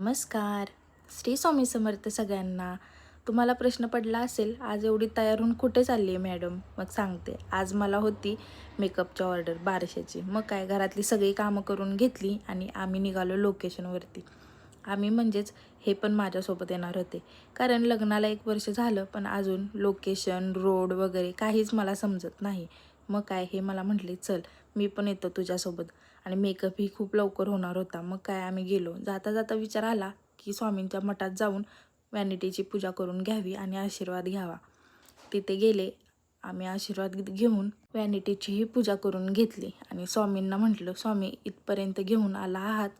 नमस्कार. श्री स्वामी समर्थ सगळ्यांना. तुम्हाला प्रश्न पडला असेल, आज एवढी तयार होऊन कुठे चालली आहे मॅडम? मग सांगते. आज मला होती मेकअपची ऑर्डर बारशाची. मग काय घरातली सगळी कामं करून घेतली आणि आम्ही निघालो लोकेशनवरती. आम्ही म्हणजेच हे पण माझ्यासोबत येणार होते. कारण लग्नाला 1 वर्ष झालं, पण अजून लोकेशन, रोड वगैरे काहीच मला समजत नाही. मग काय हे मला म्हटले, "चल, मी पण येतो तुझ्यासोबत." आणि मेकअपही खूप लवकर होणार होता. मग काय आम्ही गेलो. जाता जाता विचार आला की स्वामींच्या मठात जाऊन वॅनिटीची पूजा करून घ्यावी आणि आशीर्वाद घ्यावा. तिथे गेले. आम्ही आशीर्वाद घेऊन वॅनिटीचीही पूजा करून घेतली आणि स्वामींना म्हटलं, "स्वामी, इथपर्यंत घेऊन आला आहात,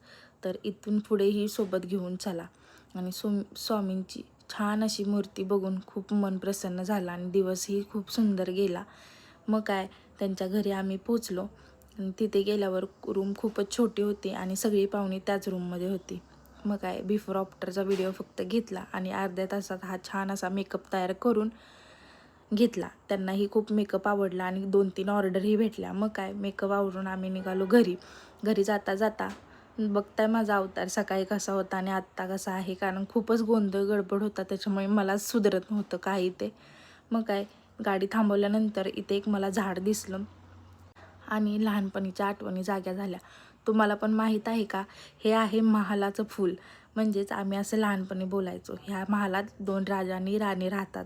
तर इथून पुढेही सोबत घेऊन चला." आणि स्वामींची छान अशी मूर्ती बघून खूप मन प्रसन्न झालं आणि दिवसही खूप सुंदर गेला. मग काय त्यांच्या घरी आम्ही पोचलो. तिथे गेल्यावर रूम खूपच छोटी होती आणि सगळी पाहुणी त्याच रूममध्ये होती. मग काय बिफोर आफ्टरचा व्हिडिओ फक्त घेतला आणि अर्ध्या तासात हा छान असा मेकअप तयार करून घेतला. त्यांनाही खूप मेकअप आवडला आणि 2-3 ऑर्डरही भेटल्या. मग काय मेकअप आवरून आम्ही निघालो घरी. घरी जाता जाता बघताय माझा अवतार सकाळी कसा होता आणि आत्ता कसा आहे, कारण खूपच गोंधळ गडबड होता, त्याच्यामुळे मलाच सुधरत नव्हतं काही ते. मग काय गाडी थांबवल्यानंतर इथे एक मला झाड दिसलं आणि लहानपणीच्या आठवणी जाग्या झाल्या. तुम्हाला पण माहीत आहे का, हे आहे महालाचं फूल. म्हणजेच आम्ही असं लहानपणी बोलायचो, ह्या महालात 2 राजा आणि राणी राहतात.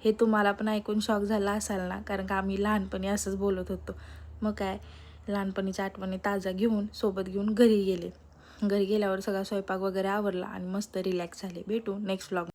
हे तुम्हाला पण ऐकून शॉक झाला असाल ना, कारण का आम्ही लहानपणी असंच बोलत होतो. मग काय लहानपणीच्या आठवणी ताज्या घेऊन सोबत घेऊन घरी गेले. घरी गेल्यावर सगळा स्वयंपाक वगैरे आवरला आणि मस्त रिलॅक्स झाले. भेटू नेक्स्ट व्लॉग.